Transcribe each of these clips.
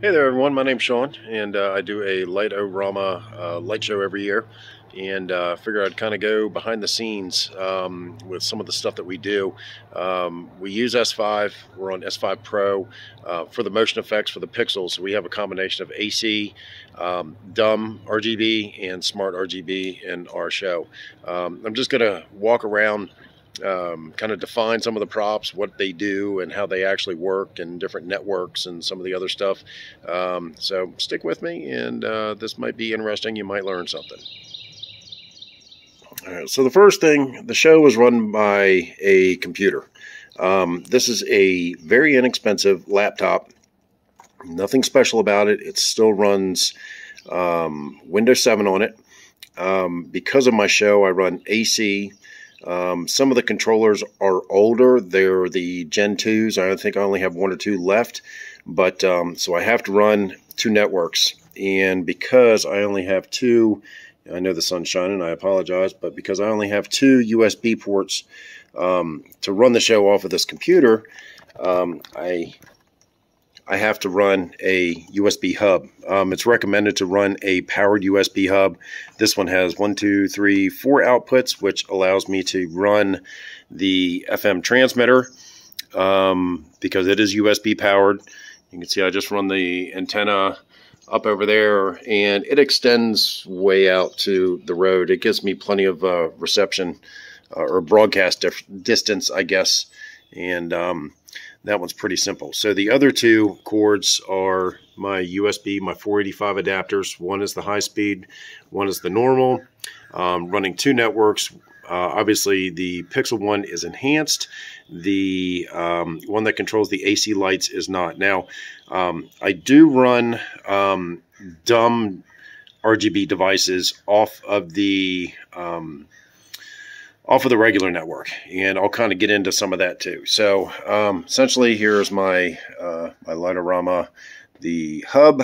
Hey there everyone, my name's Sean, and I do a Light-O-Rama light show every year, and figure I'd kind of go behind the scenes with some of the stuff that we do. We use S5, we're on S5 Pro for the motion effects for the pixels. We have a combination of AC, dumb RGB, and smart RGB in our show. I'm just going to walk around, kind of define some of the props, what they do and how they actually work, and different networks and some of the other stuff. So stick with me, and this might be interesting. You might learn something. All right, so the first thing, the show is run by a computer. This is a very inexpensive laptop. Nothing special about it. It still runs Windows 7 on it. Because of my show, I run AC. Some of the controllers are older. They're the Gen 2s. I think I only have one or two left. But so I have to run two networks. And because I only have two, I know the sun's shining, I apologize, but because I only have two USB ports to run the show off of this computer, I have to run a USB hub. It's recommended to run a powered USB hub. This one has 4 outputs, which allows me to run the FM transmitter because it is USB powered. You can see I just run the antenna up over there, and it extends way out to the road. It gives me plenty of reception or broadcast distance, I guess, and that one's pretty simple. So the other two cords are my USB, my 485 adapters. One is the high speed, one is the normal. Running two networks. Obviously the Pixel one is enhanced. The one that controls the AC lights is not. Now, I do run dumb RGB devices off of the regular network, and I'll kind of get into some of that too. So essentially, here's my my Light-O-Rama, the hub.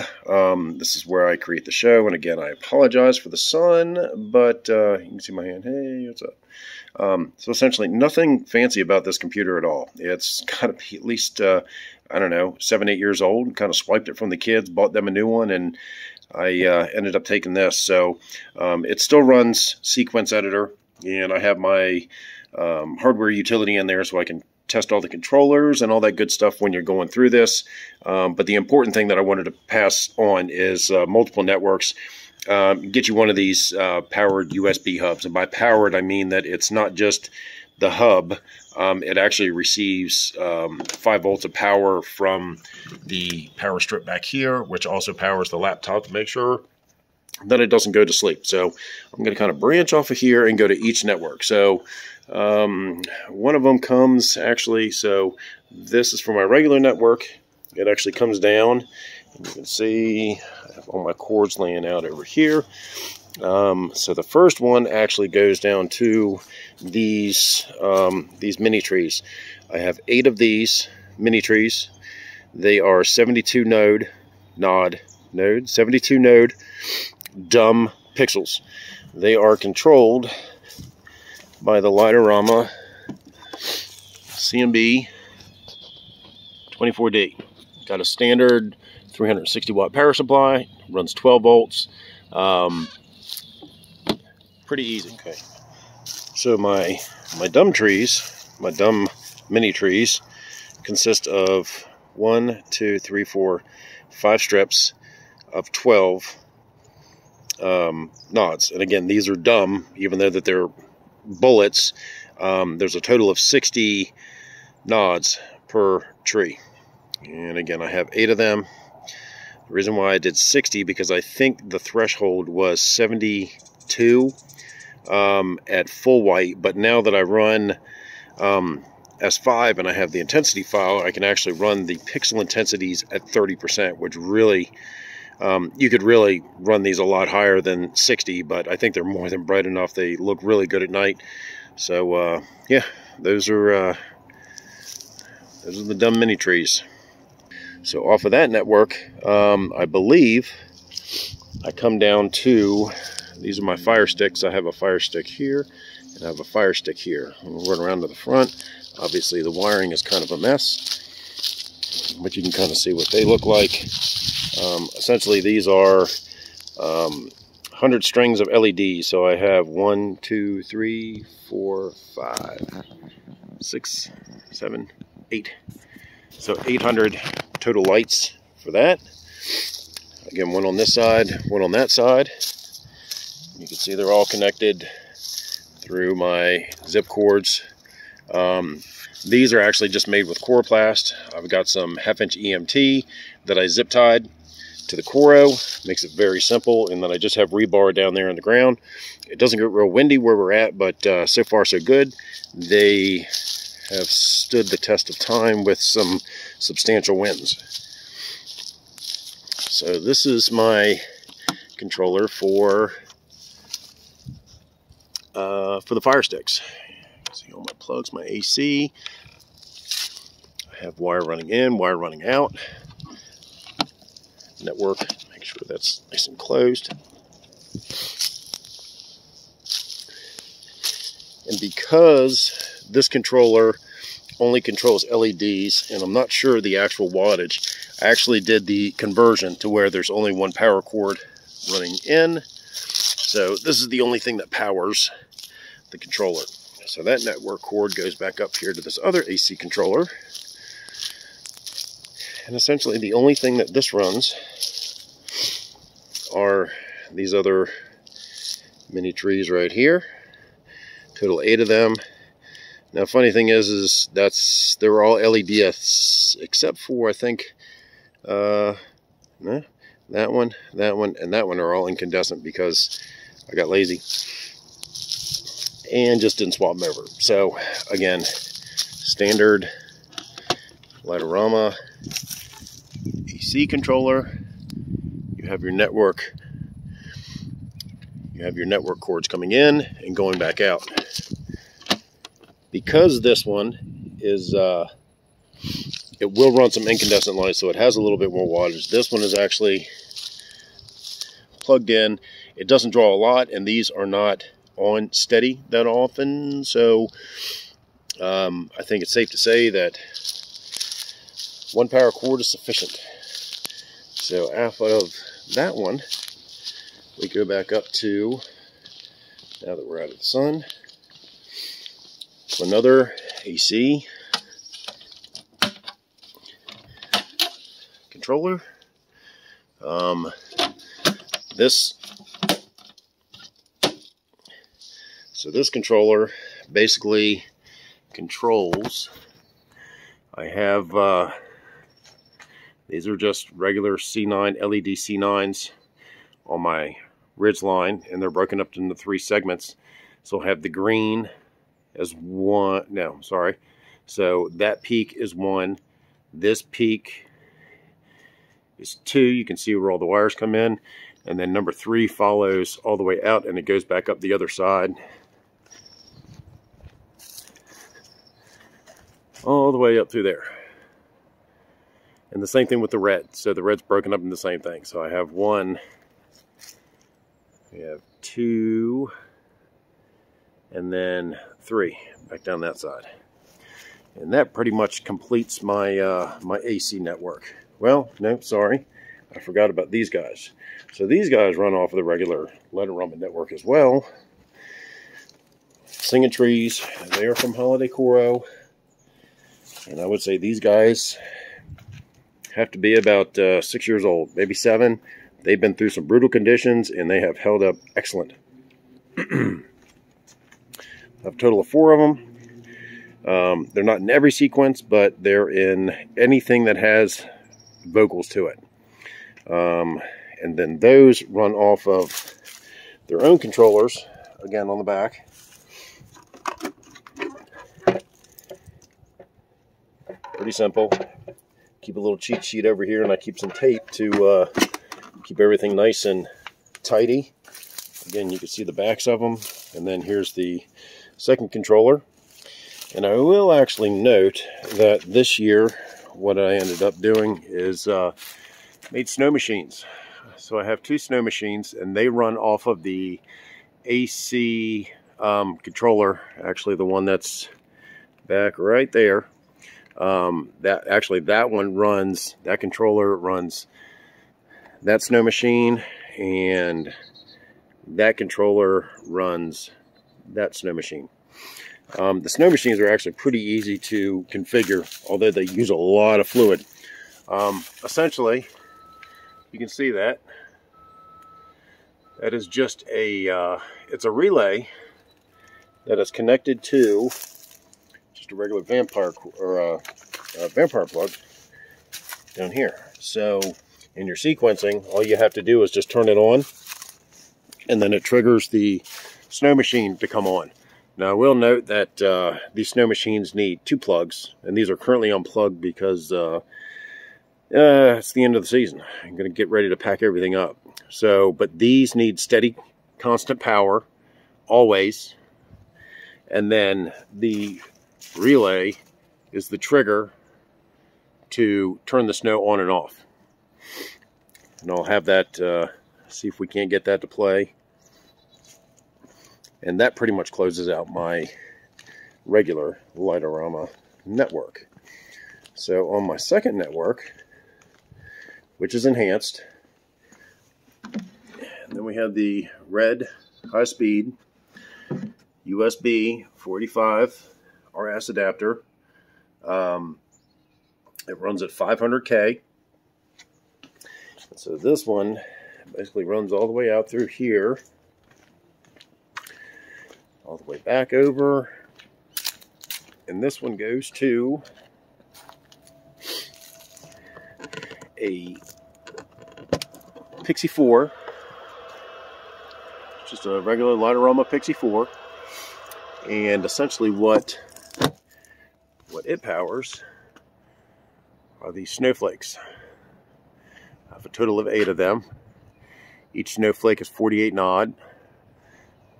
This is where I create the show, and again, I apologize for the sun, but you can see my hand. Hey, what's up? So essentially, nothing fancy about this computer at all. It's got to be at least I don't know, 7, 8 years old. Kind of swiped it from the kids, bought them a new one, and I ended up taking this. So it still runs Sequence Editor, and I have my hardware utility in there so I can test all the controllers and all that good stuff when you're going through this. But the important thing that I wanted to pass on is multiple networks. Get you one of these powered USB hubs. And by powered, I mean that it's not just the hub. It actually receives 5 volts of power from the power strip back here, which also powers the laptop to make sure that it doesn't go to sleep. So I'm going to kind of branch off of here and go to each network. So one of them comes actually, so this is for my regular network. It actually comes down. You can see I have all my cords laying out over here. So the first one actually goes down to these mini trees. I have 8 of these mini trees. They are 72 node dumb pixels. They are controlled by the Light-O-Rama CMB 24D. Got a standard 360 watt power supply, runs 12 volts. Pretty easy. Okay. So my dumb trees, my dumb mini trees, consist of 1, 2, 3, 4, 5 strips of 12 nods. And again, these are dumb, even though that they're bullets. There's a total of 60 nods per tree. And again, I have 8 of them. The reason why I did 60, because I think the threshold was 72 at full white. But now that I run S5 and I have the intensity file, I can actually run the pixel intensities at 30%, which really, you could really run these a lot higher than 60, but I think they're more than bright enough. They look really good at night. So yeah, those are the dumb mini trees. So off of that network, I believe I come down to, these are my fire sticks. I have a fire stick here, and I have a fire stick here. I'll run around to the front. Obviously the wiring is kind of a mess, but you can kind of see what they look like. Essentially, these are 100 strings of LEDs. So I have 1, 2, 3, 4, 5, 6, 7, 8. So 800 total lights for that. Again, one on this side, one on that side. You can see they're all connected through my zip cords. These are actually just made with Coroplast. I've got some 1/2" EMT that I zip tied to the Coro. Makes it very simple, and then I just have rebar down there in the ground. It doesn't get real windy where we're at, but so far so good. They have stood the test of time with some substantial winds. So this is my controller for the Fire Sticks. See all my plugs, my AC. I have wire running in, wire running out. Network, make sure that's nice and closed. And because this controller only controls LEDs, and I'm not sure the actual wattage, I actually did the conversion to where there's only one power cord running in. So this is the only thing that powers the controller. So that network cord goes back up here to this other AC controller. And essentially the only thing that this runs are these other mini trees right here. Total 8 of them. Now funny thing is they're all LEDs except for I think that one, and that one are all incandescent because I got lazy and just didn't swap them over. So again, standard Light-O-Rama AC controller. You have your network cords coming in and going back out. Because this one is it will run some incandescent lights, so it has a little bit more wattage. This one is actually plugged in. It doesn't draw a lot, and these are not on steady that often, so I think it's safe to say that one power cord is sufficient. So out of that one, we go back up to, now that we're out of the sun, to another AC controller. This controller basically controls, I have these are just regular C9 LED C9s on my ridge line, and they're broken up into 3 segments. So I have the green as one, no, sorry. So that peak is 1. This peak is 2. You can see where all the wires come in. And then number 3 follows all the way out, and it goes back up the other side. All the way up through there. And the same thing with the red. So the red's broken up in the same thing. So I have 1, we have 2, and then 3 back down that side. And that pretty much completes my my AC network. Well, no, sorry, I forgot about these guys. So these guys run off of the regular Light-O-Rama network as well. Singing trees, they are from Holiday Coro. And I would say these guys have to be about 6 years old, maybe 7. They've been through some brutal conditions, and they have held up excellent. I have a total of 4 of them. They're not in every sequence, but they're in anything that has vocals to it. And then those run off of their own controllers, again on the back. Pretty simple. Keep a little cheat sheet over here, and I keep some tape to keep everything nice and tidy. Again, you can see the backs of them. And then here's the second controller. And I will actually note that this year, what I ended up doing is made snow machines. So I have 2 snow machines, and they run off of the AC controller. Actually, the one that's back right there. That controller runs that snow machine, and that controller runs that snow machine. The snow machines are actually pretty easy to configure, although they use a lot of fluid. Essentially, you can see that is just a it's a relay that is connected to just a regular vampire plug down here. So in your sequencing, all you have to do is just turn it on, and then it triggers the snow machine to come on. Now I will note that these snow machines need 2 plugs, and these are currently unplugged because it's the end of the season. I'm going to get ready to pack everything up. So, but these need steady, constant power, always. And then the relay is the trigger to turn the snow on and off. And I'll have that, see if we can't get that to play. And that pretty much closes out my regular Light-O-Rama network. So on my second network, which is enhanced, and then we have the red high-speed USB 485 RS adapter. It runs at 500K. So this one basically runs all the way out through here, all the way back over, and this one goes to a Pixie 4, just a regular Light-O-Rama Pixie 4, and essentially what it powers are these snowflakes. I have a total of 8 of them. Each snowflake is 48 odd.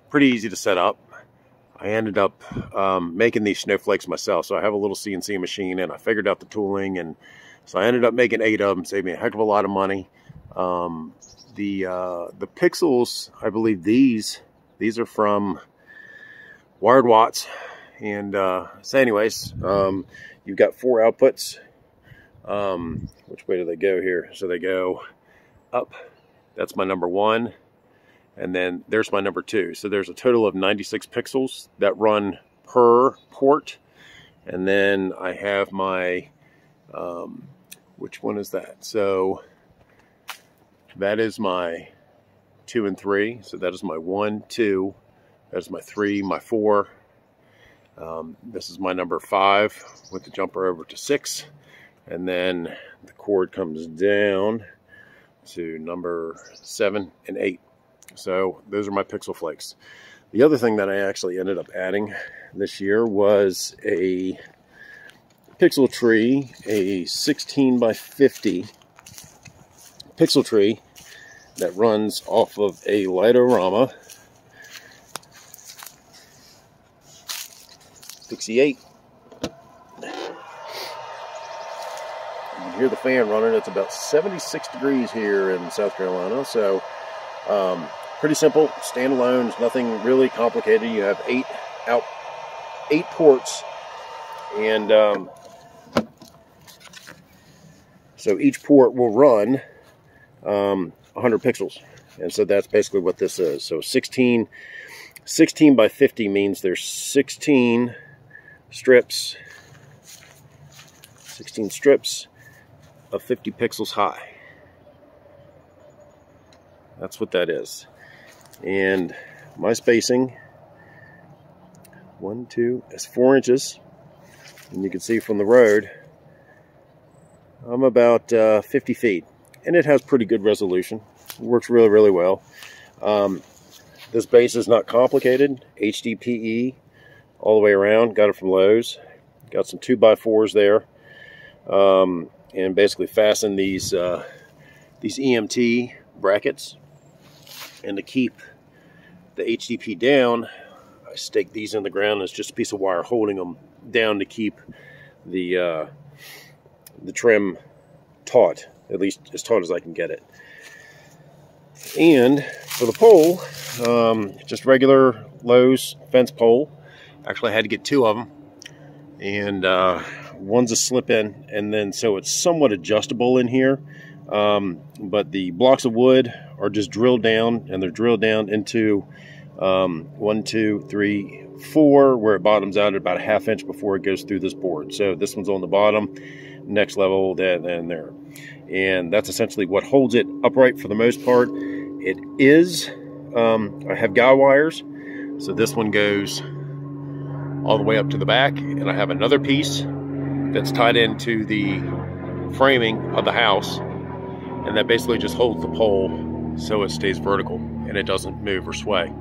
Pretty easy to set up. I ended up making these snowflakes myself, so I have a little CNC machine, and I figured out the tooling, and so I ended up making 8 of them. Saved me a heck of a lot of money. The pixels, I believe these are from Wired Watts, and so anyways, you've got 4 outputs. Which way do they go here? So they go up. That's my number 1. And then there's my number 2. So there's a total of 96 pixels that run per port. And then I have my, which one is that? So that is my 2 and 3. So that is my 1, 2. That's my 3, my 4. This is my number 5 with the jumper over to 6. And then the cord comes down to number 7 and 8. So those are my pixel flakes. The other thing that I actually ended up adding this year was a pixel tree, a 16 by 50 pixel tree that runs off of a Light-O-Rama Pixie 8. You can hear the fan running. It's about 76 degrees here in South Carolina, so pretty simple, standalone, nothing really complicated. You have 8 ports, and so each port will run 100 pixels, and so that's basically what this is. So 16 by 50 means there's 16 strips of 50 pixels high. That's what that is. And my spacing, 1, 2, is 4 inches. And you can see from the road, I'm about 50 feet. And it has pretty good resolution. It works really, really well. This base is not complicated. HDPE all the way around. Got it from Lowe's. Got some 2x4s there. And basically fasten these EMT brackets. And to keep the HDP down, I stake these in the ground. It's just a piece of wire holding them down to keep the trim taut, at least as taut as I can get it. And for the pole, just regular Lowe's fence pole. Actually, I had to get 2 of them, and one's a slip-in, and then so it's somewhat adjustable in here. But the blocks of wood are just drilled down, and they're drilled down into 1, 2, 3, 4, where it bottoms out at about a ½ inch before it goes through this board. So this one's on the bottom, next level, then there. And that's essentially what holds it upright for the most part. It is, I have guy wires, so this one goes all the way up to the back, and I have another piece that's tied into the framing of the house, and that basically just holds the pole so it stays vertical and it doesn't move or sway.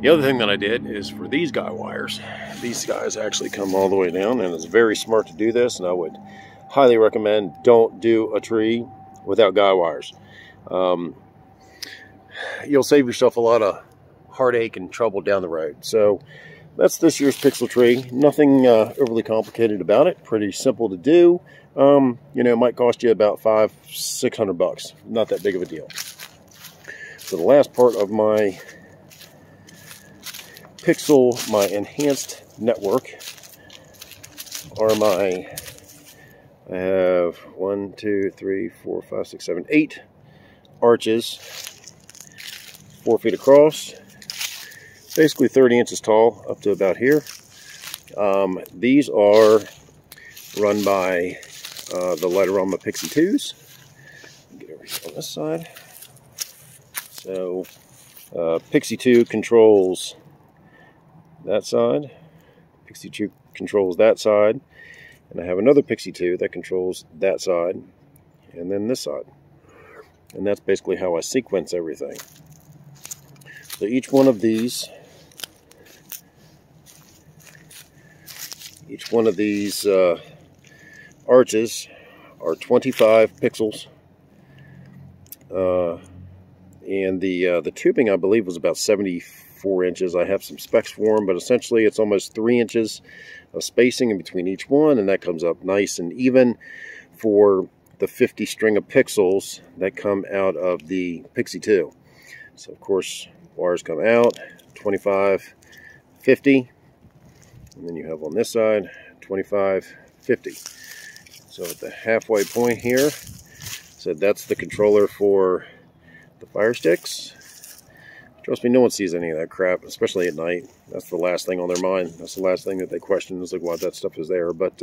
The other thing that I did is for these guy wires, these guys actually come all the way down, and it's very smart to do this, and I would highly recommend don't do a tree without guy wires. You'll save yourself a lot of heartache and trouble down the road. So that's this year's pixel tree. Nothing overly complicated about it. Pretty simple to do. You know, it might cost you about $500–600 bucks. Not that big of a deal. So the last part of my pixel, my enhanced network, are my, I have 1, 2, 3, 4, 5, 6, 7, 8 arches, 4 feet across, basically 30 inches tall up to about here. These are run by the Light-O-Rama Pixie 2s. Get over here on this side. So Pixie 2 controls that side, Pixie 2 controls that side, and I have another Pixie 2 that controls that side, and then this side. And that's basically how I sequence everything. So each one of these arches are 25 pixels, and the tubing, I believe, was about 74 inches. I have some specs for them, but essentially it's almost 3 inches of spacing in between each one, and that comes up nice and even for the 50 string of pixels that come out of the Pixie 2. So of course wires come out 25, 50, and then you have on this side 25, 50. So at the halfway point here, so that's the controller for the fire sticks. Trust me, no one sees any of that crap, especially at night. That's the last thing on their mind. That's the last thing that they question, is like, why that stuff is there. But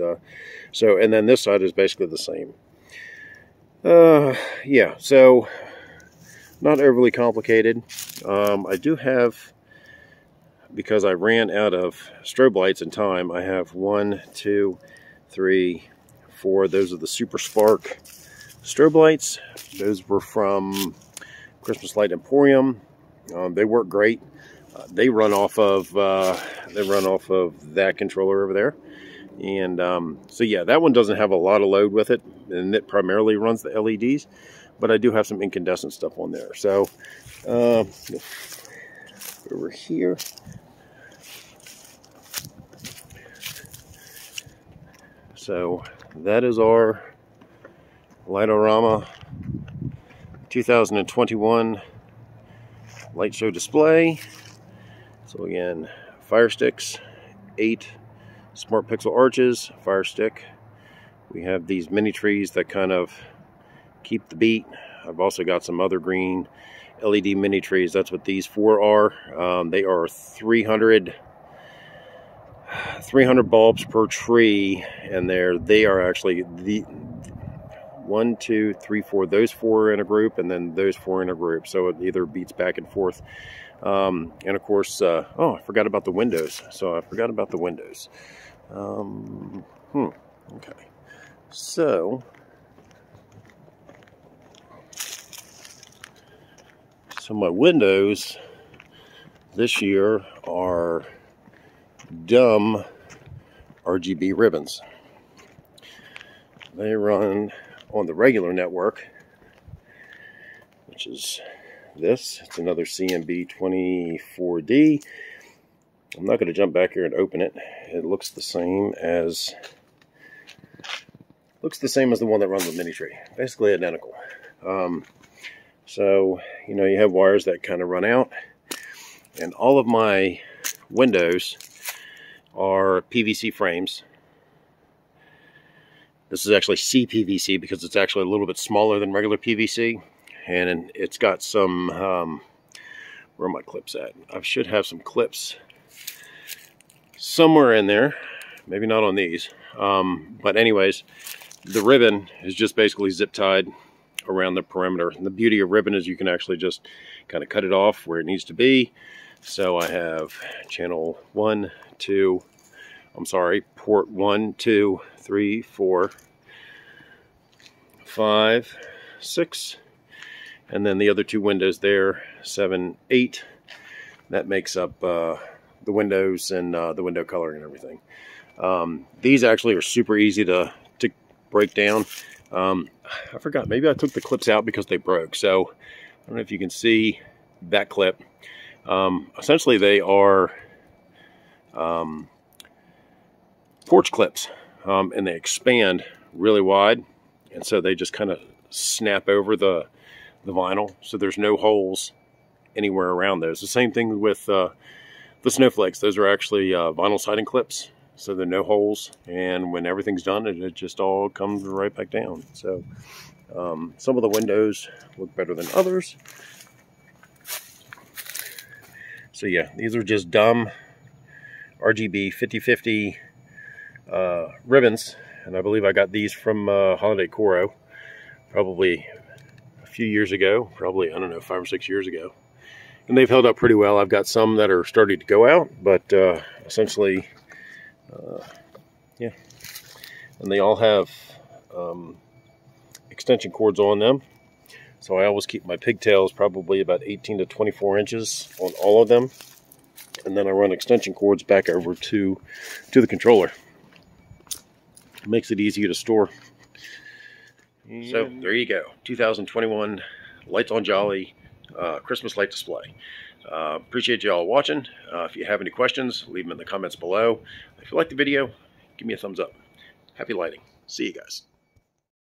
so, and then this side is basically the same. Yeah, so not overly complicated. I do have, because I ran out of strobe lights in time, I have 1, 2, 3, 4. Those are the Super Spark strobe lights. Those were from Christmas Light Emporium. They work great. They run off of that controller over there, and so yeah, that one doesn't have a lot of load with it, and it primarily runs the LEDs. But I do have some incandescent stuff on there. So over here, so that is our Light-O-Rama 2021 light show display. So again, fire sticks, 8 smart pixel arches, fire stick. We have these mini trees that kind of keep the beat. I've also got some other green LED mini trees. That's what these 4 are. They are 300 bulbs per tree, and they are actually the 1, 2, 3, 4. Those 4 are in a group, and then those 4 in a group. So it either beats back and forth. And of course, oh, I forgot about the windows. So I forgot about the windows. Okay. So my windows this year are dumb RGB ribbons. They run on the regular network, which is this. It's another CMB 24D. I'm not going to jump back here and open it. It looks the same as the one that runs with Minitree. Basically identical. So, you know, you have wires that kind of run out, and all of my windows are PVC frames, This is actually CPVC because it's actually a little bit smaller than regular PVC. And it's got some, where are my clips at? I should have some clips somewhere in there. Maybe not on these. But anyways, the ribbon is just basically zip tied around the perimeter. And the beauty of ribbon is you can actually just kind of cut it off where it needs to be. So I have channel 1, 2, port 1, 2, 3, 4, 5, 6, and then the other 2 windows there, 7, 8. That makes up the windows and the window coloring and everything. These actually are super easy to break down. I forgot, maybe I took the clips out because they broke. So I don't know if you can see that clip. Essentially they are porch clips, and they expand really wide, and so they just kind of snap over the vinyl, so there's no holes anywhere around those. The same thing with the snowflakes. Those are actually vinyl siding clips, so there are no holes, and when everything's done, it just all comes right back down. So some of the windows look better than others. So yeah, these are just dumb RGB 50/50 ribbons, and I believe I got these from Holiday Coro probably a few years ago, probably, I don't know, 5 or 6 years ago, and they've held up pretty well. I've got some that are starting to go out, but essentially yeah, and they all have extension cords on them, so I always keep my pigtails probably about 18 to 24 inches on all of them, and then I run extension cords back over to the controller. It makes it easier to store. So there you go, 2021 Lights on Jolly Christmas light display. Appreciate you all watching. If you have any questions, leave them in the comments below. If you like the video, give me a thumbs up. Happy lighting. See you guys.